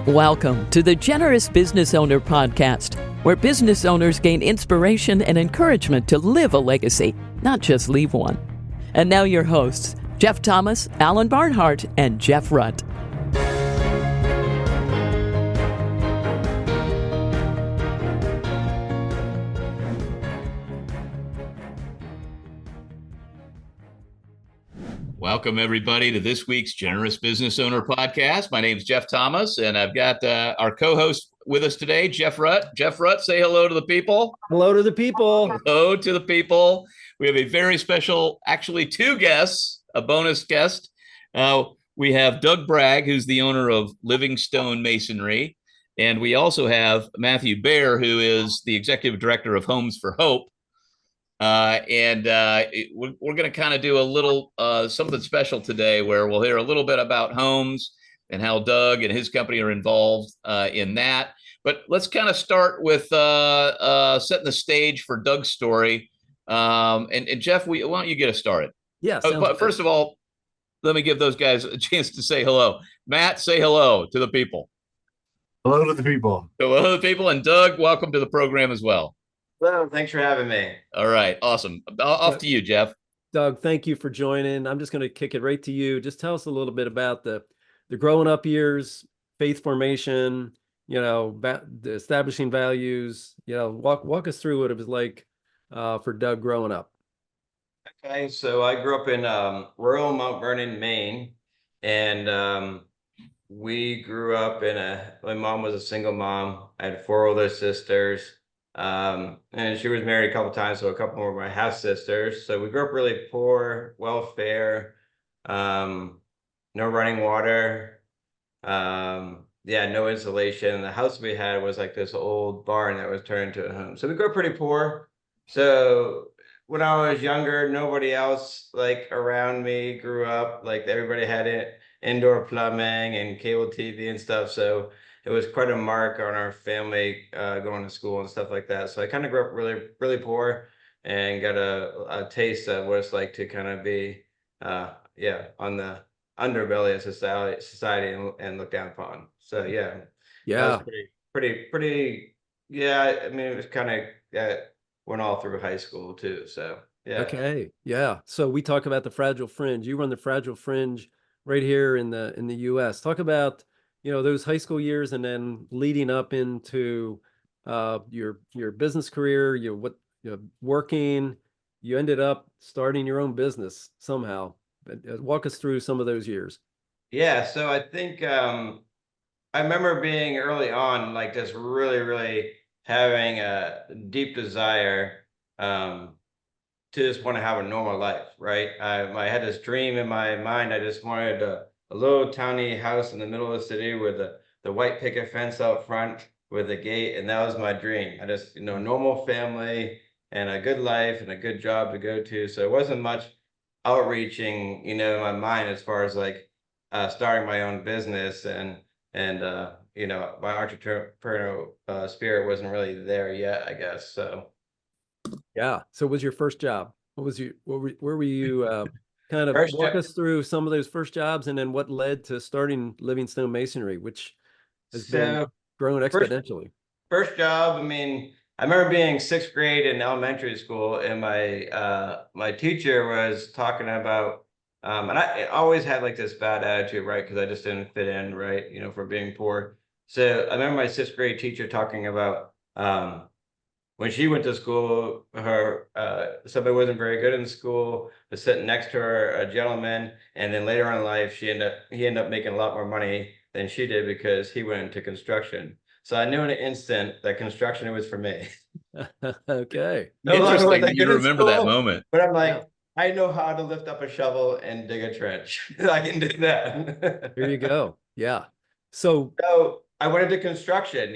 Welcome to the Generous Business Owner Podcast, where business owners gain inspiration and encouragement to live a legacy, not just leave one. And now your hosts, Jeff Thomas, Alan Barnhart, and Jeff Rutt. Welcome, everybody, to this week's Generous Business Owner Podcast. My name is Jeff Thomas, and I've got our co-host with us today, Jeff Rutt. Jeff Rutt, say hello to the people. Hello to the people. Hello to the people. We have a very special, actually two guests, a bonus guest. We have Doug Bragg, who's the owner of Livingstone Masonry, and we also have Matthew Baehr, who is the executive director of Homes for Hope. We're going to kind of do a little something special today where we'll hear a little bit about homes and how Doug and his company are involved in that. But let's kind of start with setting the stage for Doug's story. And Jeff, why don't you get us started? Yeah. But first of all, let me give those guys a chance to say hello. Matt, say hello to the people. Hello to the people. Hello to the people. And Doug, welcome to the program as well. Well, thanks for having me. All right. Awesome. Off to you, Jeff. Doug, thank you for joining. I'm just going to kick it right to you. Just tell us a little bit about the growing up years, faith formation, the establishing values, walk us through what it was like for Doug growing up. Okay. So I grew up in rural Mount Vernon, Maine, and we grew up my mom was a single mom. I had four older sisters. And she was married a couple times, so a couple more of my half sisters. So we grew up really poor, welfare, no running water, no insulation. The house we had was like this old barn that was turned into a home. So we grew up pretty poor. So when I was younger, nobody else like around me grew up. Like everybody had indoor plumbing and cable TV and stuff. So it was quite a mark on our family going to school and stuff like that. So I kind of grew up really, really poor and got a taste of what it's like to kind of be, on the underbelly of society and looked down upon. So yeah. That was pretty. Yeah, I mean, it was kind of went all through high school too. So yeah. Okay. Yeah. So we talk about the fragile fringe. You run the fragile fringe right here in the U.S. Talk about those high school years and then leading up into your business career, working, you ended up starting your own business somehow. Walk us through some of those years. Yeah. So I think I remember being early on, like just really, really having a deep desire to just want to have a normal life, right? I had this dream in my mind. I just wanted a little tiny house in the middle of the city with the white picket fence out front with a gate. And that was my dream. I just, normal family and a good life and a good job to go to. So it wasn't much outreaching, in my mind as far as like starting my own business and my entrepreneurial spirit wasn't really there yet, I guess. So. Yeah. So what was your first job? Where were you, kind of walk us through some of those first jobs and then what led to starting Livingstone Masonry, which has been growing exponentially. First job, I mean, I remember being sixth grade in elementary school, and my teacher was talking about, and I always had like this bad attitude, right? Because I just didn't fit in, right? For being poor. So I remember my sixth grade teacher talking about when she went to school, somebody wasn't very good in school, was sitting next to her, a gentleman, and then later on in life, he ended up making a lot more money than she did because he went into construction. So I knew in an instant that construction was for me. Okay. Interesting. You remember that moment. But I'm like, I know how to lift up a shovel and dig a trench. I can do that. Here you go. Yeah. So I went into construction,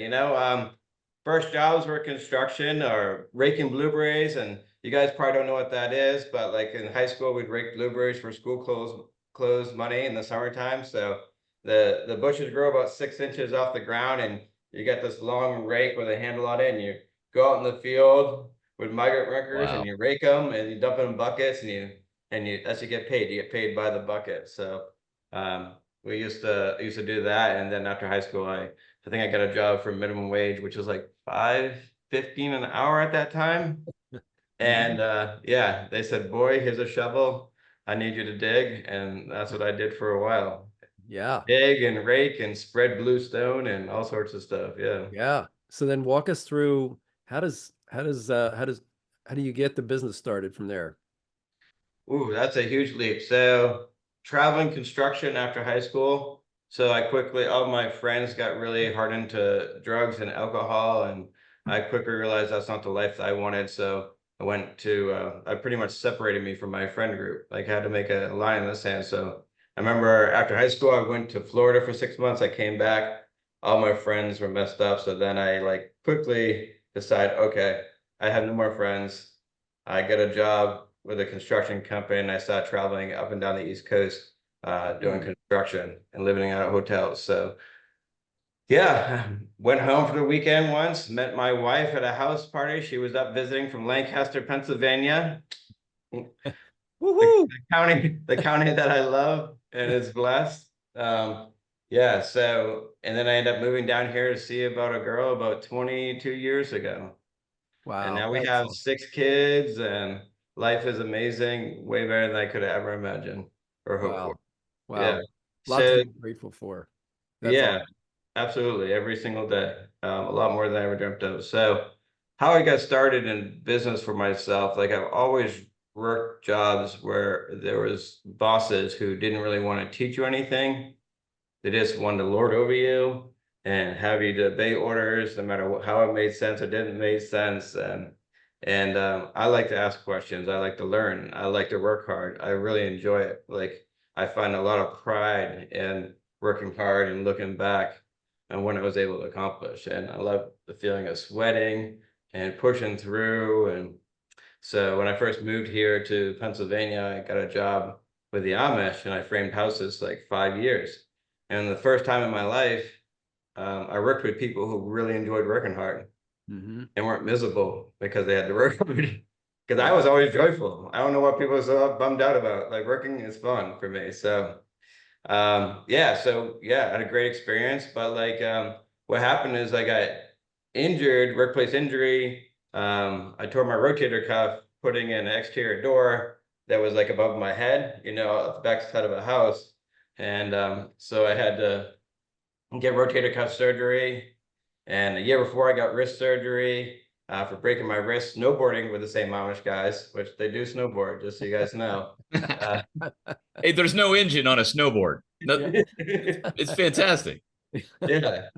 first jobs were construction or raking blueberries, and you guys probably don't know what that is, but like in high school, we'd rake blueberries for school clothes money in the summertime. So the bushes grow about 6 inches off the ground, and you got this long rake with a handle on it, and you go out in the field with migrant workers. Wow. And you rake them and you dump them in buckets, and you that's you get paid. You get paid by the bucket. So We used to do that, and then after high school, I think I got a job for minimum wage, which was like $5.15 an hour at that time. And yeah, they said, "Boy, here's a shovel. I need you to dig," and that's what I did for a while. Yeah. Dig and rake and spread bluestone and all sorts of stuff. Yeah. Yeah. So then walk us through how do you get the business started from there? Ooh, that's a huge leap. So traveling construction after high school. So all my friends got really hard into drugs and alcohol, and I quickly realized that's not the life that I wanted. So I pretty much separated me from my friend group. Like, I had to make a line in the sand. So I remember after high school, I went to Florida for 6 months. I came back, all my friends were messed up. So then I like quickly decided, okay, I have no more friends. I got a job with a construction company, and I started traveling up and down the East Coast, doing construction and living out of hotels. So yeah, went home for the weekend once, met my wife at a house party. She was up visiting from Lancaster, Pennsylvania. Woohoo! The county that I love and is blessed. Yeah, so, and then I ended up moving down here to see about a girl about 22 years ago. And Wow. now we That's have awesome. 6 kids, and life is amazing, way better than I could have ever imagined or hoped for. Wow. Yeah. Wow. Lot to So be grateful for. That's yeah, awesome. absolutely. Every single day. A lot more than I ever dreamt of. So how I got started in business for myself, like, I've always worked jobs where there was bosses who didn't really want to teach you anything. They just wanted to lord over you and have you to obey orders, no matter how it made sense or didn't make sense. And I like to ask questions. I like to learn. I like to work hard. I really enjoy it. Like, I find a lot of pride in working hard and looking back on what I was able to accomplish. And I love the feeling of sweating and pushing through. And so when I first moved here to Pennsylvania, I got a job with the Amish, and I framed houses like 5 years. And the first time in my life, I worked with people who really enjoyed working hard Mhm. and weren't miserable because they had to work hard. Because I Yeah. was always joyful. I don't know what people are so bummed out about. Like, working is fun for me. So yeah, I had a great experience. But like, what happened is I got injured, workplace injury. I tore my rotator cuff putting in an exterior door that was like above my head, at the back side of a house. And so I had to get rotator cuff surgery. And a year before, I got wrist surgery for breaking my wrist snowboarding with the same Amish guys, which they do snowboard, just so you guys know. Hey, there's no engine on a snowboard. No, it's fantastic. Yeah.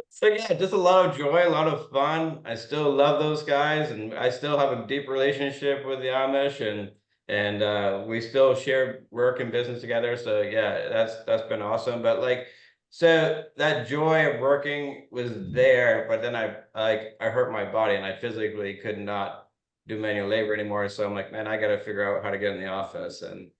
So yeah, just a lot of joy, a lot of fun. I still love those guys, and I still have a deep relationship with the Amish, and we still share work and business together. So yeah, that's been awesome. But like, so that joy of working was there, but then I hurt my body, and I physically could not do manual labor anymore. So I'm like, man, I got to figure out how to get in the office, and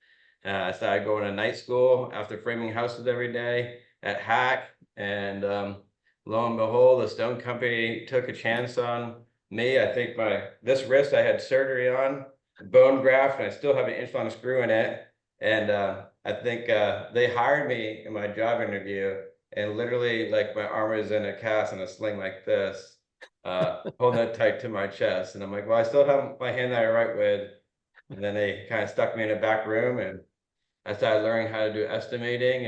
I started going to night school after framing houses every day at Hack, and lo and behold, the stone company took a chance on me. I think this wrist I had surgery on, bone graft, and I still have an inch-long screw in it. And I think they hired me in my job interview, and literally, like, my arm is in a cast and a sling like this, holding it tight to my chest. And I'm like, well, I still have my hand that I write with. And then they kind of stuck me in a back room, and I started learning how to do estimating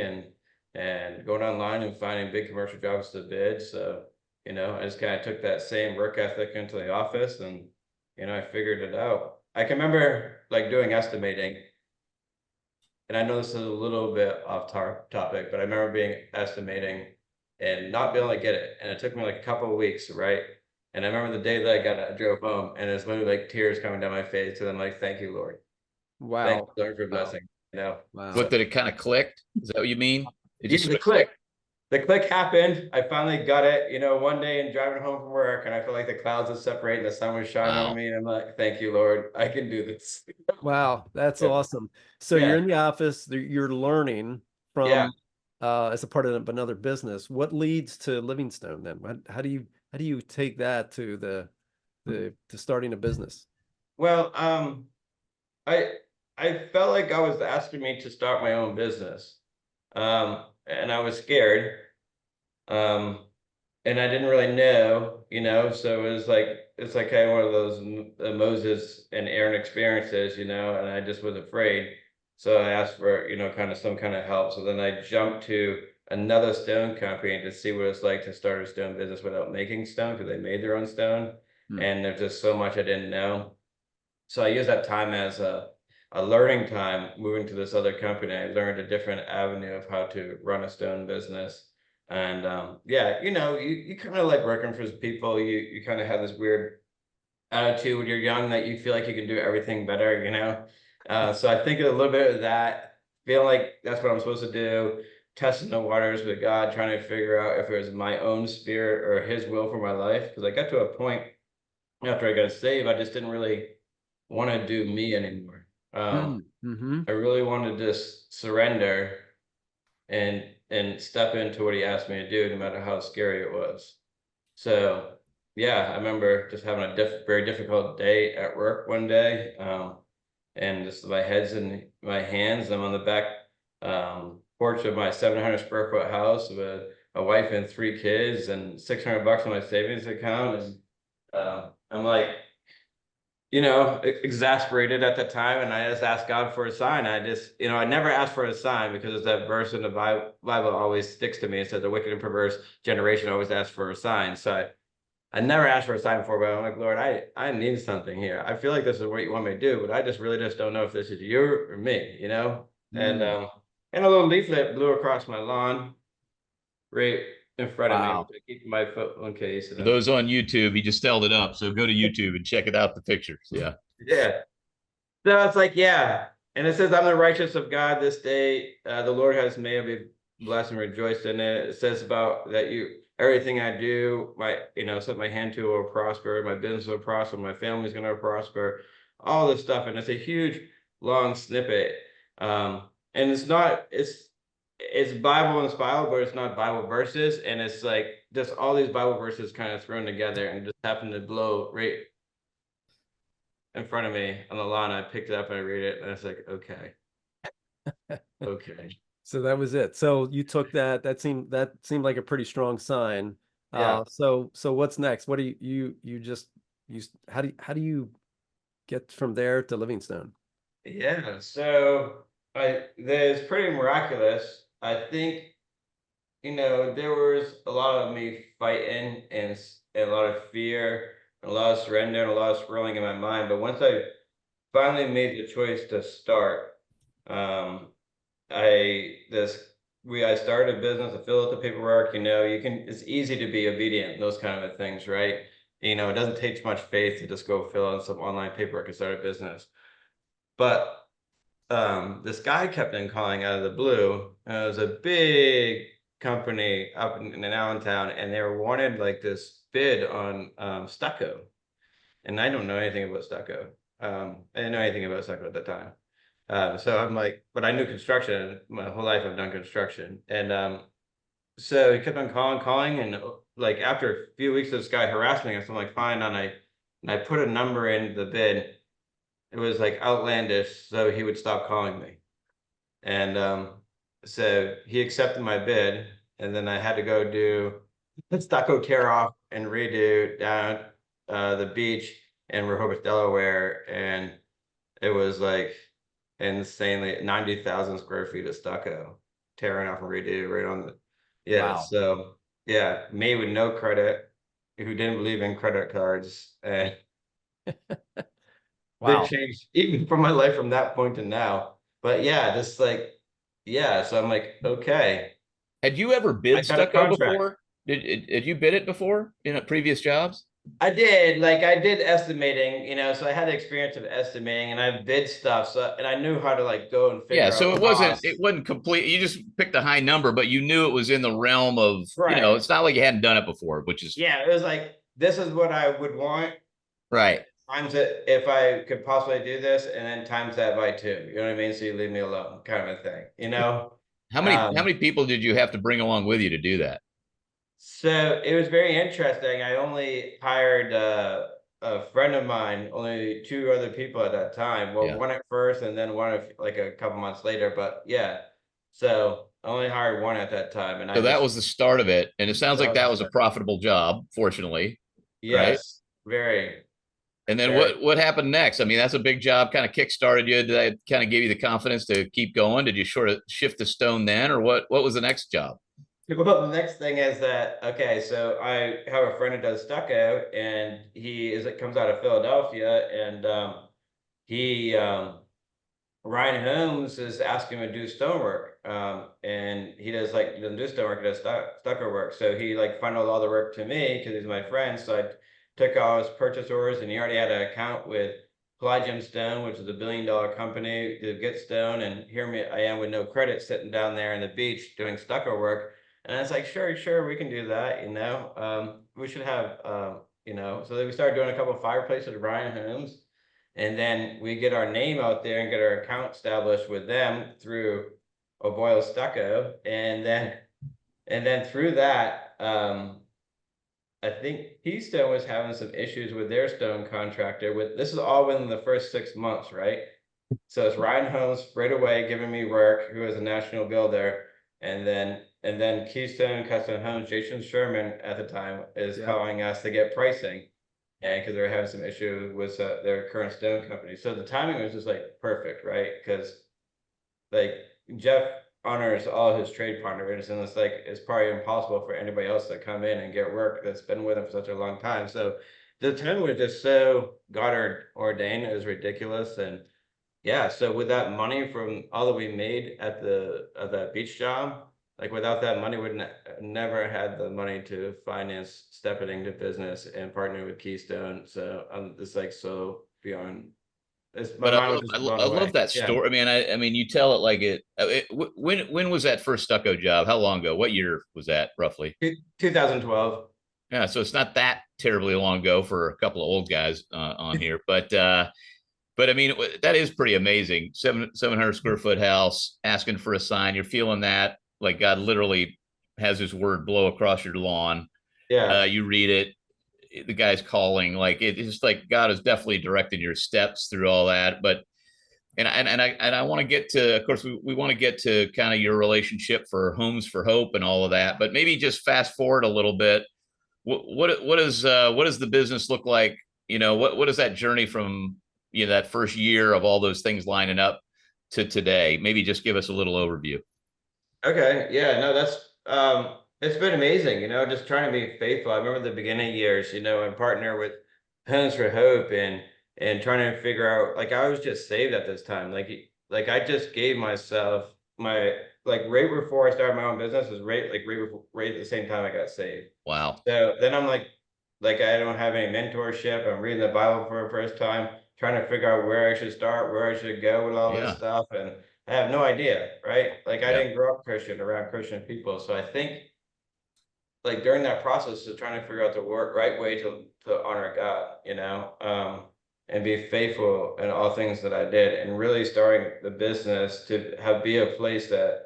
and going online and finding big commercial jobs to bid. So, I just kind of took that same work ethic into the office, and, I figured it out. I can remember like doing estimating, and I know this is a little bit off topic, but I remember being estimating and not being able to get it. And it took me like a couple of weeks, right? And I remember the day that I drove home, and it's literally like tears coming down my face, because I'm like, thank you, Lord. Thank Wow. you, Lord, for Wow. blessing. Wow. What, did it kind of clicked? Is that what you mean? It Yeah, just the click. The click happened. I finally got it, one day, and driving home from work, and I felt like the clouds would separate and the sun was shining on wow. me. And I'm like, thank you, Lord. I can do this. Wow. That's Yeah. awesome. So Yeah. you're in the office, you're learning Yeah. from as a part of another business. What leads to Livingstone then? How do you take that to to starting a business? Well, I felt like God was asking me to start my own business. and I was scared. And I didn't really know, so it's like kind of one of those Moses and Aaron experiences, and I just was afraid. So I asked for, kind of some kind of help. So then I jumped to another stone company to see what it's like to start a stone business without making stone, because they made their own stone. And there's just so much I didn't know. So I used that time as a learning time. Moving to this other company, I learned a different avenue of how to run a stone business. And yeah, you kind of like working for people. You kind of have this weird attitude when you're young that you feel like you can do everything better. So I think a little bit of that, feeling like that's what I'm supposed to do, testing the waters with God, trying to figure out if it was my own spirit or His will for my life. Because I got to a point after I got saved, I just didn't really want to do me anymore. I really wanted to just surrender and step into what He asked me to do, no matter how scary it was. So yeah, I remember just having a very difficult day at work one day, and just my head's in my hands. I'm on the back porch of my 700 square foot house with a wife and 3 kids and $600 in my savings account, and I'm like, exasperated at the time, and I just asked God for a sign. I never asked for a sign, because that verse in the Bible always sticks to me. It says the wicked and perverse generation always asks for a sign. So I never asked for a sign before, but I'm like, Lord, I need something here. I feel like this is what you want me to do, but I just really just don't know if this is you or me, And a little leaflet blew across my lawn right in front of me to keep my phone case. For those on YouTube, he just held it up. So go to YouTube and check it out, the pictures. Yeah. Yeah. So it's like, yeah. And it says, I'm the righteous of God this day. The Lord has made, I'll be blessed and rejoiced in it. It says about that everything I do, set my hand to will prosper. My business will prosper. My family's going to prosper. All this stuff. And it's a huge, long snippet. And it's Bible inspired, but it's not Bible verses. And it's like just all these Bible verses kind of thrown together and just happened to blow right in front of me on the lawn. I picked it up and I read it, and I was like, okay. Okay. So that was it. So you took that. That seemed like a pretty strong sign. Yeah. So what's next? What do how do you get from there to Livingstone? Yeah. So there's pretty miraculous. I think, there was a lot of me fighting and a lot of fear, a lot of surrender, and a lot of swirling in my mind. But once I finally made the choice to start, I started a business. I filled out the paperwork. It's easy to be obedient, those kind of things, right? It doesn't take much faith to just go fill out some online paperwork and start a business. But this guy kept on calling out of the blue. It was a big company up in Allentown, and they wanted like this bid on stucco. And I don't know anything about stucco. I didn't know anything about stucco at the time. So I'm like, but I knew construction. My whole life I've done construction. And so he kept on calling, and like after a few weeks of this guy harassing us, I'm like, fine. And I put a number in the bid. It was like outlandish, so he would stop calling me. And so he accepted my bid, and then I had to go do the stucco tear off and redo down the beach in Rehoboth, Delaware, and it was like insanely 90,000 square feet of stucco tearing off and redo right on the Wow. So yeah, me with no credit, who didn't believe in credit cards, and Wow. big change even from my life from that point to now. But yeah, just like, yeah, so I'm like, okay. Had you ever I bid got a stucco contract. before? Did you bid it before in previous jobs? I did estimating, so I had experience of estimating, and I bid stuff, and I knew how to like go and figure Yeah, out so it costs. wasn't complete. You just picked a high number, but you knew it was in the realm of, Right. It's not like you hadn't done it before, which is Yeah, it was like, this is what I would want. right. Times it if I could possibly do this, and then times that by 2. You know what I mean? So you leave me alone, kind of a thing, How many people did you have to bring along with you to do that? So it was very interesting. I only hired a friend of mine, only 2 other people at that time. Well, Yeah. one at first, and then one like a couple months later. But yeah, so only hired one at that time, and So I that just was the start of it. And it sounds like that that was was a profitable job, fortunately, right? yes, very, And then very. what happened next? I mean, that's a big job, kind of kick-started you. Did that kind of give you the confidence to keep going? Did you sort of shift the stone then, or what was the next job? Well, the next thing is that okay, so I have a friend who does stucco, and comes out of Philadelphia, and he Ryan Holmes is asking him to do stonework, and he doesn't do stonework, he does stucco work. So he like funneled all the work to me because he's my friend. So I took all his purchase orders, and he already had an account with Palladium Stone, which is a $1 billion company to get stone. And here I am with no credit, sitting down there on the beach doing stucco work. And I was like, sure, we can do that. We should have, So then we started doing a couple of fireplaces with Ryan Holmes. And then we get our name out there and get our account established with them through O'Boyle Stucco. And then through that, I think Keystone was having some issues with their stone contractor. This is all within the first 6 months, right? So it's Ryan Holmes right away giving me work, who is a national builder, and then Keystone Custom Homes, Jason Sherman at the time is calling us to get pricing, and because they're having some issue with their current stone company. So the timing was just like perfect, right? Because like Jeff honors all his trade partners, and it's probably impossible for anybody else to come in and get work that's been with him for such a long time. So the time was just so God ordained, it was ridiculous. And yeah, so with that money from all that we made at that beach job, like without that money, we'd never had the money to finance stepping into business and partnering with Keystone. So I'm just like so beyond. My But mind was just blown I away. love that Yeah. story. I mean, you tell it like when was that first stucco job? How long ago? What year was that roughly? 2012. Yeah, so it's not that terribly long ago for a couple of old guys on here, but I mean that is pretty amazing. 700 square foot house, asking for a sign. You're feeling that like God literally has His word blow across your lawn. Yeah. You read it, the guy's calling, like it's just like God is definitely directing your steps through all that. But I want to get to, of course, we want to get to kind of your relationship for Homes for Hope and all of that, but maybe just fast forward a little bit. What does the business look like? What is that journey from that first year of all those things lining up to today? Maybe just give us a little overview. Okay. Yeah. No, that's it's been amazing. Just trying to be faithful. I remember the beginning years. And partner with Homes for Hope, and trying to figure out. Like I was just saved at this time. Like I just gave myself my like right before I started my own business was right at the same time I got saved. Wow. So then I'm like I don't have any mentorship. I'm reading the Bible for the first time, trying to figure out where I should start, where I should go with all this Yeah. stuff, and I have no idea, right? Like I Yeah. didn't grow up Christian around Christian people, so I think like during that process of trying to figure out the right way to honor God, and be faithful in all things that I did, and really starting the business to be a place that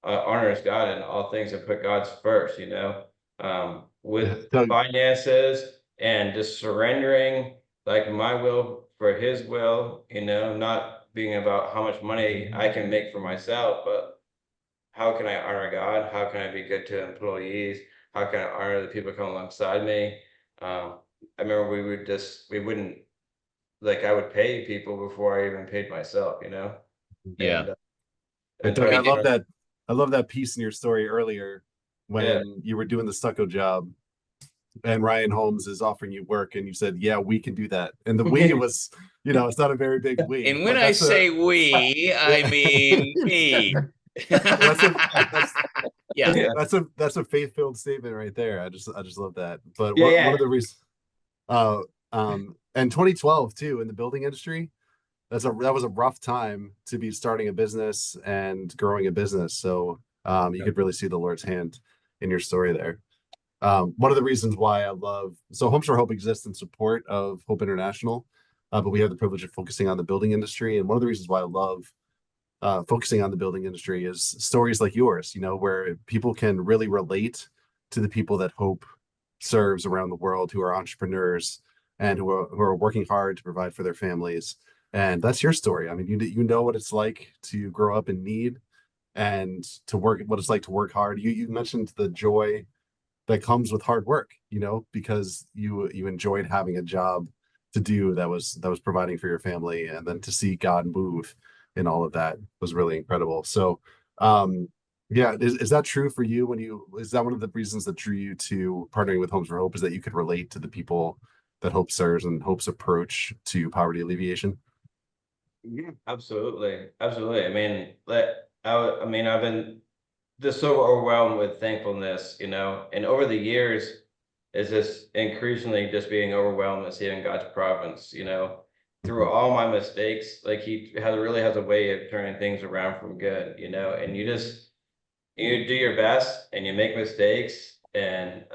honors God in all things and put God's first, with So, finances and just surrendering like my will for His will, not being about how much money I can make for myself, but how can I honor God? How can I be good to employees? How can I honor the people come alongside me? I remember we wouldn't like I would pay people before I even paid myself, Yeah. and and and Doug, trying to start. I love that piece in your story earlier Yeah. when you were doing the stucco job and Ryan Holmes is offering you work and you said, yeah, we can do that. And the we was, it's not a very big we, And when but I say we, I mean me. that's a that's Yeah. Yeah. that's a faith-filled statement right there. I just love that. But Yeah, one yeah. of the reasons and 2012 too in the building industry, that was a rough time to be starting a business and growing a business. So you could really see the Lord's hand in your story there. One of the reasons why I love Homes for Hope exists in support of Hope International, but we have the privilege of focusing on the building industry. And one of the reasons why I love focusing on the building industry is stories like yours, where people can really relate to the people that Hope serves around the world, who are entrepreneurs and who are working hard to provide for their families. And that's your story. I mean, you know what it's like to grow up in need, and to work, what it's like to work hard. You mentioned the joy that comes with hard work, because you enjoyed having a job to do that was providing for your family, and then to see God move in all of that was really incredible. So, yeah, is that true for you? Is that one of the reasons that drew you to partnering with Homes for Hope, is that you could relate to the people that Hope serves and Hope's approach to poverty alleviation? Yeah, absolutely, absolutely. I mean, I've been just so overwhelmed with thankfulness, and over the years, is just increasingly just being overwhelmed with seeing God's providence, through Mhm. all my mistakes. Like He really has a way of turning things around from good, and you do your best and you make mistakes, and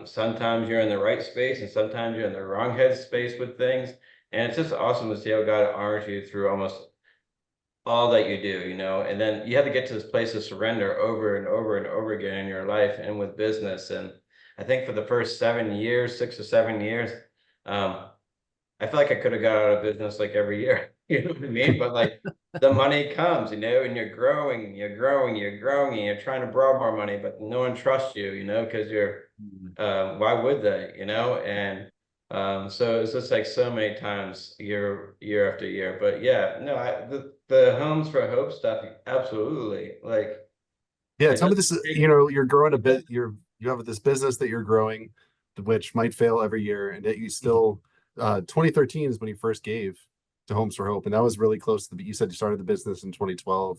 sometimes you're in the right space and sometimes you're in the wrong head space with things, and it's just awesome to see how God honors you through almost all that you do, and then you have to get to this place of surrender over and over and over again in your life and with business. And I think for the first 7 years, 6 or 7 years, um, I feel like I could have got out of business like every year. You know what I mean? But like the money comes, and you're growing, and you're trying to borrow more money, but no one trusts you, because why would they, And so it's just like so many times year after year. But yeah, no, the Homes for Hope stuff, absolutely. Like Yeah, it tell me doesn't this. take. You're growing a bit. You have this business that you're growing, which might fail every year, and yet you still. 2013 is when you first gave to Homes for Hope, and that was really close to the. You said you started the business in 2012,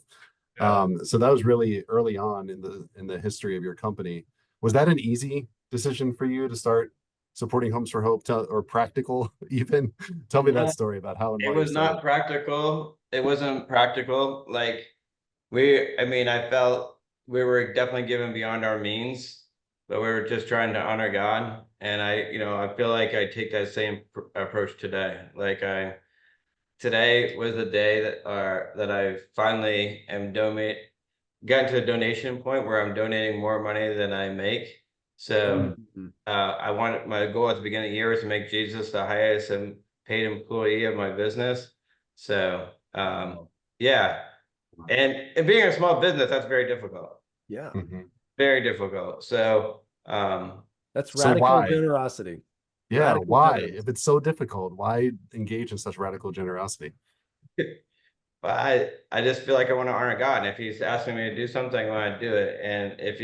Yeah. so that was really early on in the history of your company. Was that an easy decision for you to start supporting Homes for Hope, or practical even? Tell me that No, story about how and it why you was started. not practical. It wasn't practical. Like I felt we were definitely given beyond our means, but we were just trying to honor God. And I feel like I take that same approach today. Today was the day that I finally gotten to a donation point where I'm donating more money than I make. So Mhm. my goal at the beginning of the year was to make Jesus the highest and paid employee of my business. So Wow. yeah. And being a small business, that's very difficult. Yeah, Mhm. Very difficult. So that's So radical why? generosity. Yeah, Radical why? If generosity. it's so difficult, why engage in such radical generosity? but I just feel like I want to honor God. And if He's asking me to do something, I want to do it. And if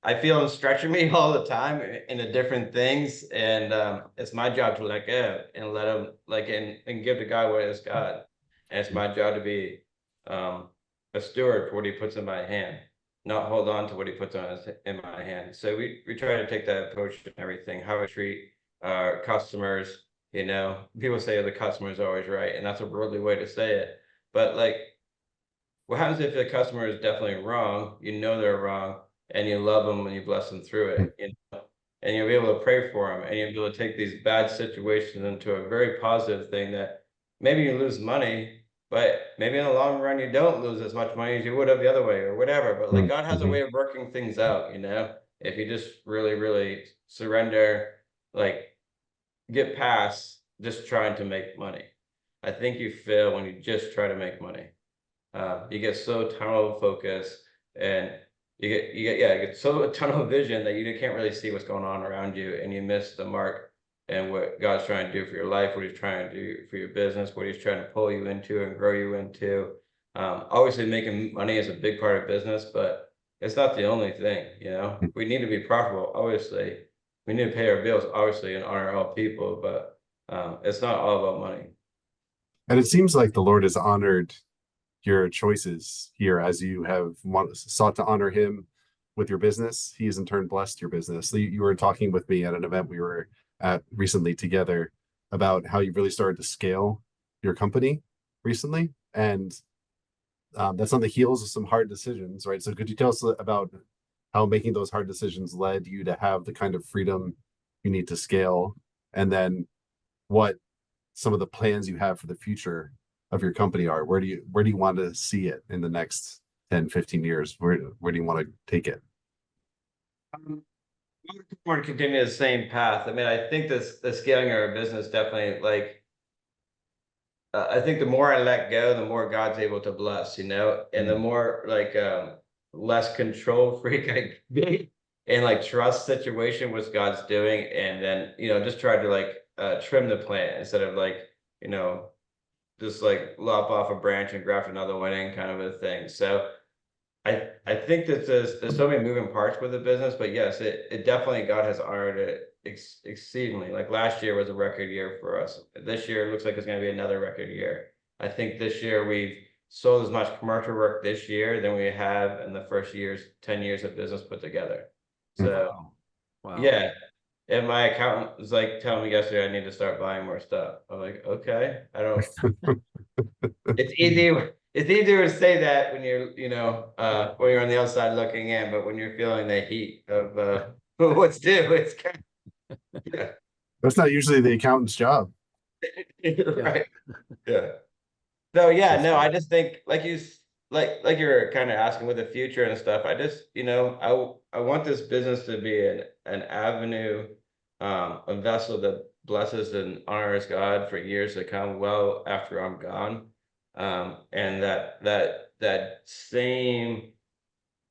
I feel Him stretching me all the time into different things, and it's my job to let go and let Him and give to God what is God. And it's my job to be um, a steward for what He puts in my hand, not hold on to what He puts in my hand. So we try to take that approach in everything. How we treat our customers. People say the customer is always right, and that's a worldly way to say it. But like, what happens if the customer is definitely wrong? They're wrong, and you love them and you bless them through it. And you'll be able to pray for them, and you'll be able to take these bad situations into a very positive thing that maybe you lose money, but maybe in the long run you don't lose as much money as you would have the other way or whatever. But like God has a Mm-hmm. way of working things out, if you just really, really surrender, like get past just trying to make money. I think you fail when you just try to make money. You get so tunnel focused, and you get so tunnel vision that you can't really see what's going on around you, and you miss the mark and what God's trying to do for your life, what He's trying to do for your business, what He's trying to pull you into and grow you into. Obviously, making money is a big part of business, but it's not the only thing. We need to be profitable. Obviously, we need to pay our bills, obviously, and honor all people, but it's not all about money. And it seems like the Lord has honored your choices here as you have sought to honor Him with your business. He has in turn blessed your business. You were talking with me at an event we were at recently together about how you've really started to scale your company recently. And that's on the heels of some hard decisions, right? So could you tell us about how making those hard decisions led you to have the kind of freedom you need to scale, and then what some of the plans you have for the future of your company are? Where do you want to see it in the next 10, 15 years? Where do you want to take it? I want to continue the same path. I mean, I think the scaling of our business definitely I think the more I let go, the more God's able to bless, and the more less control freak I could be, and like trust situation what God's doing, and then just try to like trim the plant instead of like you know just like lop off a branch and graft another one in, kind of a thing. So I think that there's so many moving parts with the business, but yes, it definitely, God has honored it exceedingly. Like last year was a record year for us. This year looks like it's going to be another record year. I think this year we've sold as much commercial work this year than we have in the first 10 years of business put together. So Wow. yeah. And my accountant was like telling me yesterday I need to start buying more stuff. I'm like, okay, I don't. It's easier to say that when you're when you're on the outside looking in, but when you're feeling the heat of what's due, it's kind of, yeah. That's not usually the accountant's job. Right. Yeah. So yeah, That's no, funny. I just think like you're kind of asking with the future and stuff. I just I want this business to be an avenue, a vessel that blesses and honors God for years to come, well after I'm gone. And that same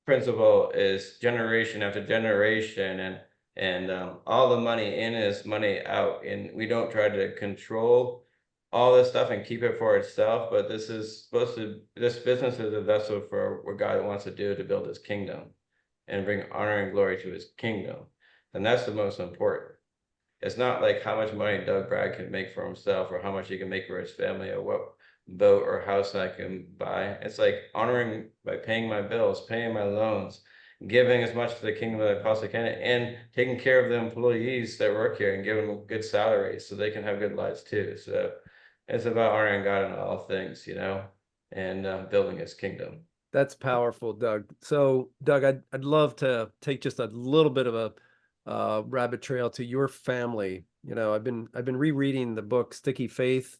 principle is generation after generation, and all the money in is money out, and we don't try to control all this stuff and keep it for itself, but this business is a vessel for what God wants to do to build his kingdom and bring honor and glory to his kingdom, and that's the most important. It's not like how much money Doug Bragg can make for himself or how much he can make for his family or what boat or house I can buy. It's like honoring by paying my bills, paying my loans, giving as much to the kingdom as I possibly can, and taking care of the employees that work here and giving them good salaries so they can have good lives too. So it's about honoring God in all things, and building his kingdom. That's powerful, Doug. So, Doug, I'd love to take just a little bit of a rabbit trail to your family. I've been rereading the book Sticky Faith,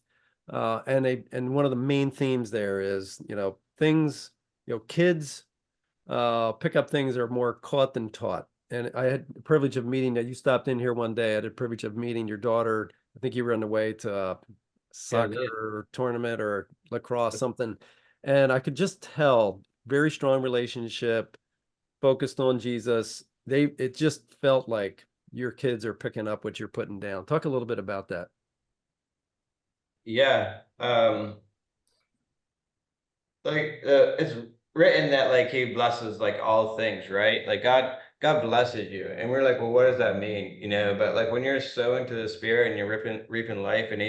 and one of the main themes there is things, kids pick up things that are more caught than taught. And I had the privilege of meeting that you stopped in here one day. I had the privilege of meeting your daughter. I think you were on the way to a soccer tournament or lacrosse, something. And I could just tell very strong relationship, focused on Jesus. It just felt like your kids are picking up what you're putting down. Talk a little bit about that. Yeah. It's written that like he blesses like all things, right? Like God blesses you. And we're like, well, what does that mean? But like when you're sowing to the spirit and you're reaping life, and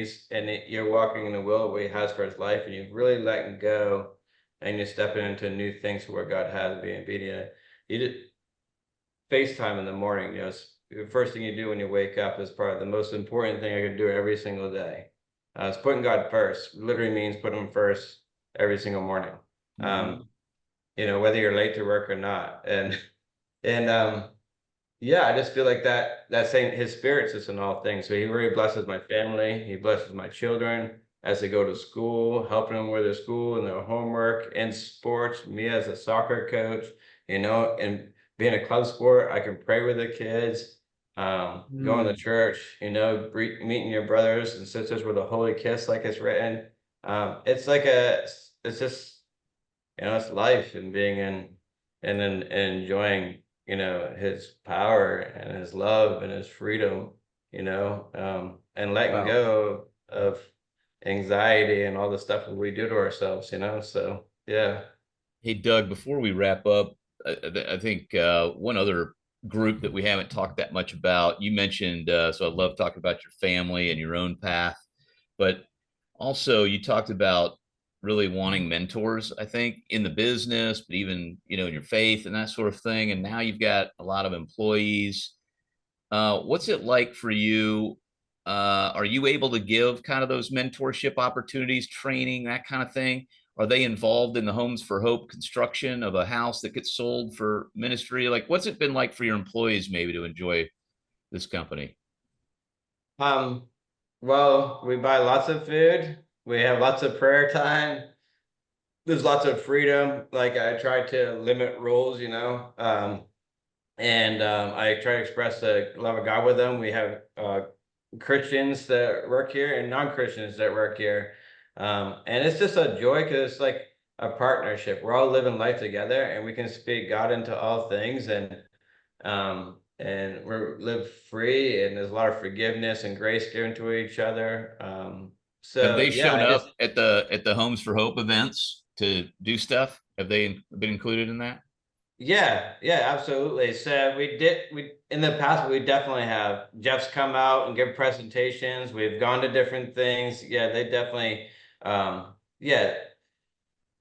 you're walking in the will of what he has for his life, and you've really letting go and you're stepping into new things where God has being obedient. You did FaceTime in the morning, the first thing you do when you wake up is probably the most important thing I could do every single day. It's putting God first. Literally means put him first every single morning. Whether you're late to work or not. And yeah, I just feel like that saying his spirit's just in all things. So he really blesses my family. He blesses my children as they go to school, helping them with their school and their homework and sports. Me as a soccer coach, and being a club sport, I can pray with the kids, going to church, meeting your brothers and sisters with a holy kiss, like it's written. It's just, it's life and being and enjoying, his power and his love and his freedom, and letting go of anxiety and all the stuff that we do to ourselves, so yeah. Hey, Doug, before we wrap up, I think one other group that we haven't talked that much about, you mentioned, so I love talking about your family and your own path, but also you talked about really wanting mentors, I think, in the business, but even, in your faith and that sort of thing. And now you've got a lot of employees. What's it like for you? Are you able to give kind of those mentorship opportunities, training, that kind of thing? Are they involved in the Homes for Hope construction of a house that gets sold for ministry? Like, what's it been like for your employees maybe to enjoy this company? Well, we buy lots of food. We have lots of prayer time. There's lots of freedom. Like I try to limit rules, and I try to express the love of God with them. We have Christians that work here and non-Christians that work here. And it's just a joy because it's like a partnership. We're all living life together, and we can speak God into all things, and we live free, and there's a lot of forgiveness and grace given to each other. Have they shown I up at the Homes for Hope events to do stuff? Have they been included in that? Yeah, absolutely. So we in the past, we definitely have. Jeff's come out and give presentations. We've gone to different things. Yeah, they definitely, yeah.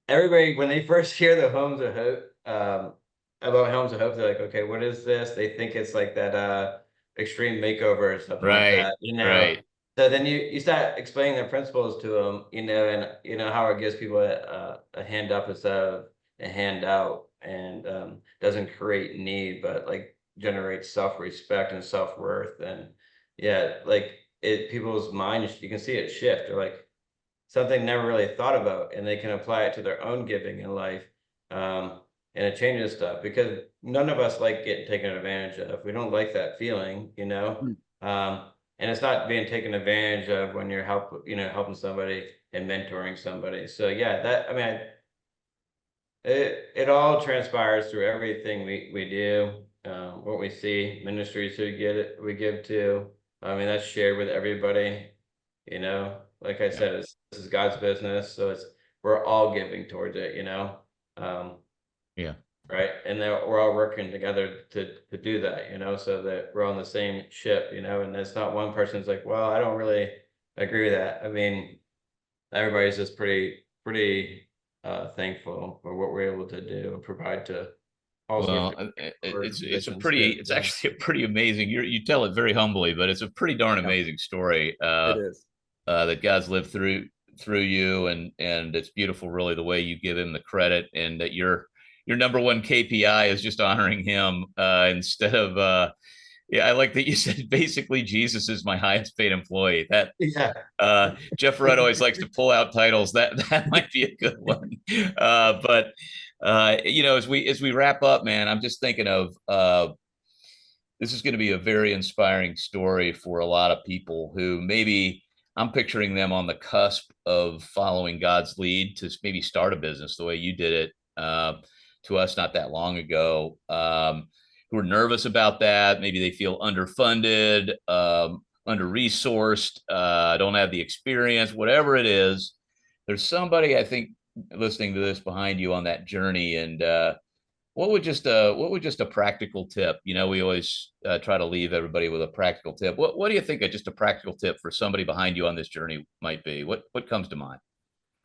Everybody, when they first hear the Homes of Hope, about Homes of Hope, they're like, okay, what is this? They think it's like that extreme makeover or something like that, Right. So then you start explaining the principles to them, and how it gives people a hand up instead of a handout, and doesn't create need, but like generates self-respect and self-worth. And like people's minds, you can see it shift, or like something never really thought about, and they can apply it to their own giving in life. And it changes stuff, because none of us like getting taken advantage of. We don't like that feeling, and it's not being taken advantage of when you're helping somebody and mentoring somebody. So it all transpires through everything we do, what we see, ministries we give to. That's shared with everybody, like I said, this is God's business. So we're all giving towards it, right. And we're all working together to do that, so that we're on the same ship, and it's not one person's like, well, I don't really agree with that. Everybody's just pretty thankful for what we're able to do and provide to all sorts of it's actually a pretty amazing, you tell it very humbly, but it's a pretty darn amazing story. It is. That God's lived through you, and it's beautiful, really, the way you give him the credit, and that your number one KPI is just honoring him, instead of I like that you said basically Jesus is my highest paid employee. That Jeff Rudd always likes to pull out titles. That might be a good one. But as we wrap up, man, I'm just thinking of this is going to be a very inspiring story for a lot of people who maybe, I'm picturing them on the cusp of following God's lead to maybe start a business the way you did it, to us not that long ago, who are nervous about that. Maybe they feel underfunded, under-resourced, don't have the experience, whatever it is. There's somebody, I think, listening to this behind you on that journey. And what would just a practical tip? We always try to leave everybody with a practical tip. What do you think just a practical tip for somebody behind you on this journey might be? What comes to mind?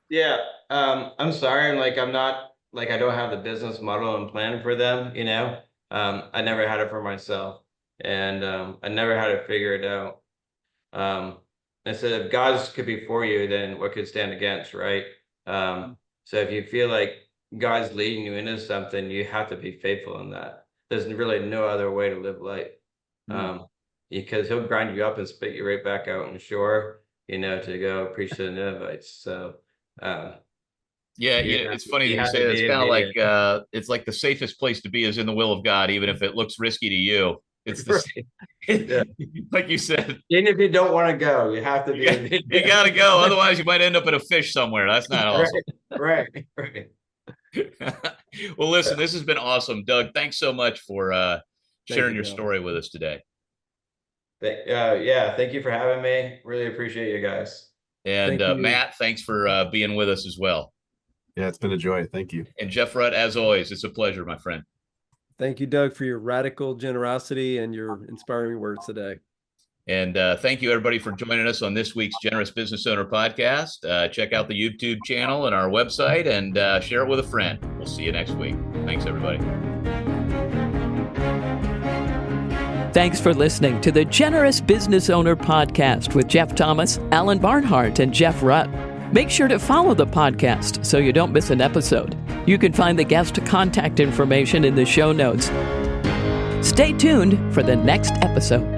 Yeah, I'm sorry. I'm not like, I don't have the business model and plan for them. I never had it for myself, and I never had to figure it out. And so if God's could be for you, then what could stand against, right? So if you feel like God's leading you into something, you have to be faithful in that. There's really no other way to live life, because he'll grind you up and spit you right back out on shore, to go preach to the Ninevites. So it's funny you say it's kind of like it's like the safest place to be is in the will of God, even if it looks risky to you. It's the like you said, even if you don't want to go, you have to be. You got to go, otherwise you might end up in a fish somewhere. That's not awesome. Right. Well, listen, this has been awesome, Doug. Thanks so much for sharing your story with us today. Thank you for having me. Really appreciate you guys. And Matt, thanks for being with us as well. Yeah, it's been a joy. Thank you. And Jeff Rudd, as always, it's a pleasure, my friend. Thank you, Doug, for your radical generosity and your inspiring words today. And thank you, everybody, for joining us on this week's Generous Business Owner Podcast. Check out the YouTube channel and our website, and share it with a friend. We'll see you next week. Thanks, everybody. Thanks for listening to the Generous Business Owner Podcast with Jeff Thomas, Alan Barnhart, and Jeff Rutt. Make sure to follow the podcast so you don't miss an episode. You can find the guest contact information in the show notes. Stay tuned for the next episode.